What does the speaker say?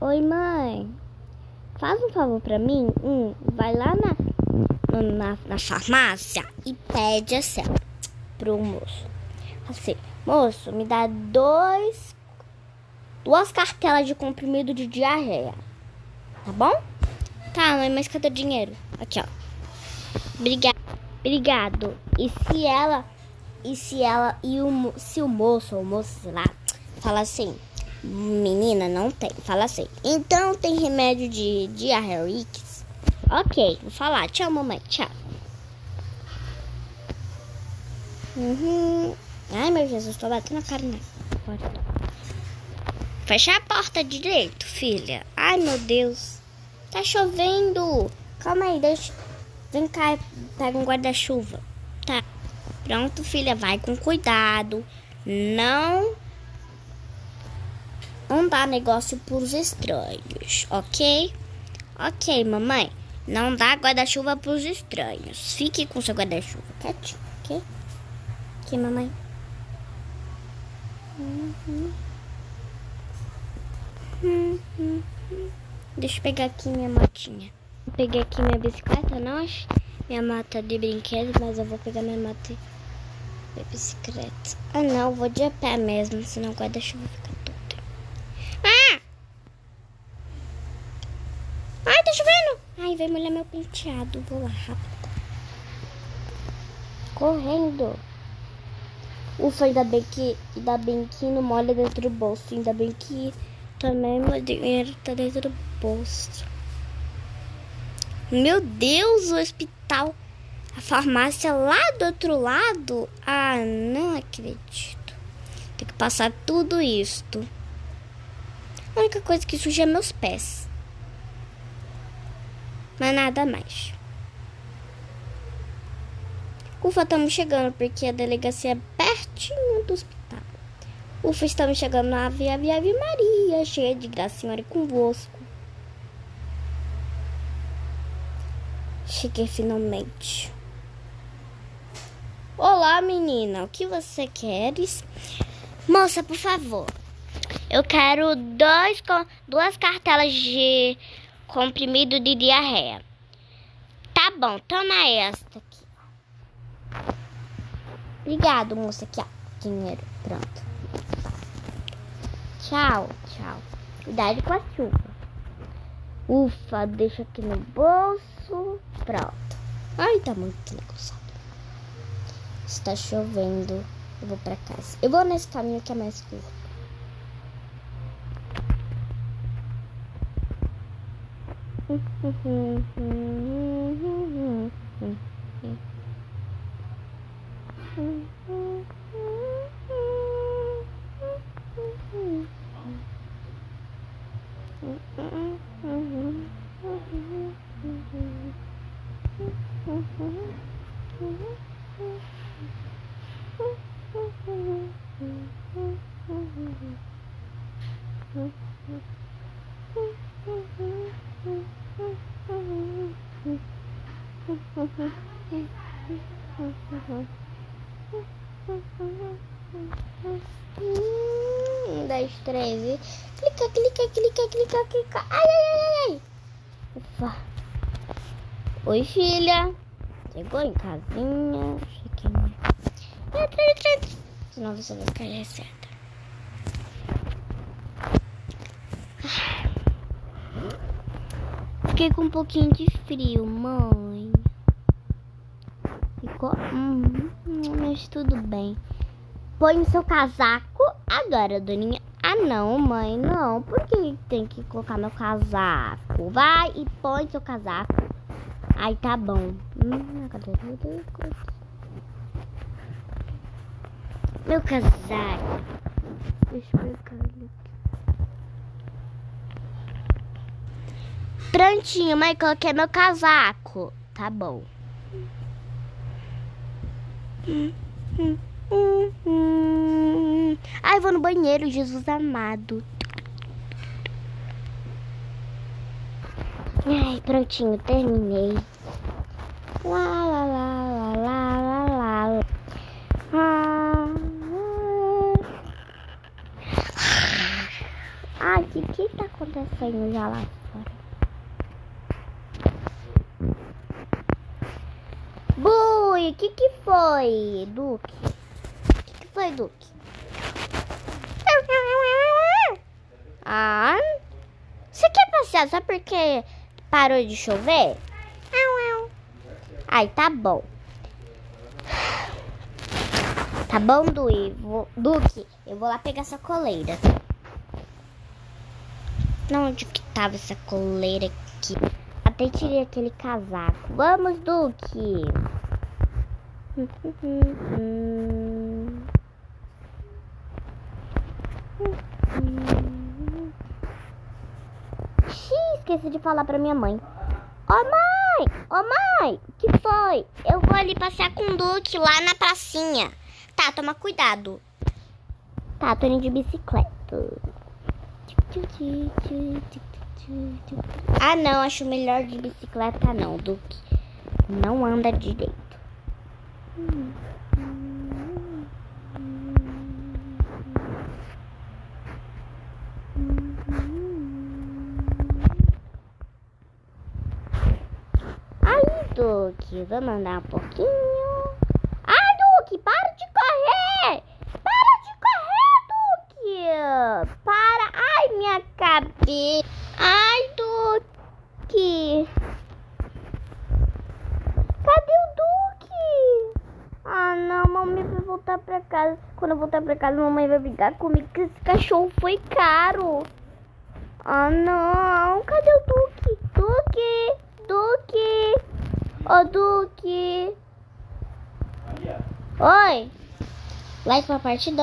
Oi, mãe. Faz um favor pra mim. Vai lá na farmácia e pede assim, pro moço. Assim, moço, me dá duas cartelas de comprimido de diarreia. Tá bom? Tá, mãe, mas cadê o dinheiro? Aqui, ó. Obrigado. Se o moço ou moça, sei lá, fala assim, menina, não tem. Fala assim, então tem remédio de diarreia? Ok, vou falar. Tchau, mamãe. Tchau. Ai, meu Jesus, tô batendo a cara na porta. Fecha a porta direito, filha. Ai, meu Deus. Tá chovendo. Calma aí, deixa. Vem cá, pega um guarda-chuva. Tá. Pronto, filha, vai com cuidado. Não dá negócio pros estranhos, ok? Ok, mamãe. Não dá guarda-chuva pros estranhos. Fique com seu guarda-chuva, quietinho, ok? Ok, mamãe. Deixa eu pegar aqui minha motinha. Peguei aqui minha bicicleta, minha moto de brinquedo, mas eu vou pegar minha moto de bicicleta. Ah, não, vou de a pé mesmo, senão o guarda-chuva fica todo. Ai, tá chovendo! Ai, vai molhar meu penteado. Vou lá, rápido. Correndo. Ufa, ainda bem que não molha dentro do bolso. Ainda bem que também meu dinheiro tá dentro do bolso. Meu Deus, o hospital. A farmácia lá do outro lado. Ah, não acredito. Tem que passar tudo isto. A única coisa que suja é meus pés. Mas nada mais. Ufa, estamos chegando, porque a delegacia é pertinho do hospital. Ufa, estamos chegando na Ave Maria, cheia de graça, Senhora, convosco. Cheguei finalmente. Olá, menina, o que você queres? Moça, por favor. Eu quero duas cartelas de comprimido de diarreia. Tá bom, toma esta aqui. Obrigado, moça. Aqui, ó. Dinheiro. Pronto. Tchau. Cuidado com a chuva. Ufa, deixa aqui no bolso. Pronto. Ai, tá muito negociado. Está chovendo. Eu vou pra casa. Eu vou nesse caminho que é mais curto. Dois, três. Clica. Ai. Ufa. Oi, filha. Chegou em casinha. Entra. Senão você vai ficar receta. Fiquei com um pouquinho de frio, mãe. Ficou? Mas tudo bem. Põe o seu casaco agora, doninha. Ah, não, mãe, não. Por que tem que colocar meu casaco? Vai e põe seu casaco. Ai, tá bom. Cadê? Meu casaco. Deixa eu pegar ele aqui. Prontinho, mãe, coloquei meu casaco. Tá bom. Ai, vou no banheiro, Jesus amado. Ai, prontinho, terminei. Lá. Ai, que O que tá acontecendo já lá fora? Bui, o que foi, Duque? O que foi, Duque? Ah, você quer passear só porque parou de chover? Ai, tá bom. Tá bom, Duque? Eu vou lá pegar essa coleira. Não, onde que tava essa coleira aqui? Até tirei aquele casaco. Vamos, Duque. Esqueci de falar pra minha mãe. Ô mãe, o que foi? Eu vou ali passear com o Duque lá na pracinha. Tá, toma cuidado. Tá, tô indo de bicicleta. Ah, não, acho melhor de bicicleta não, Duque. Não anda direito. Aí, Duque, vamos andar um pouquinho. Ai, Duque, para de correr! Para de correr, Duque! Para! Ai, minha cabeça! Ai, Duque! Cadê o Duque? Ah, não, mamãe vai voltar pra casa. Quando eu voltar pra casa, mamãe vai brigar comigo que esse cachorro foi caro. Ah, não! Cadê o Duque? Duque! Ô, Duque! Oi! Like pra parte 2.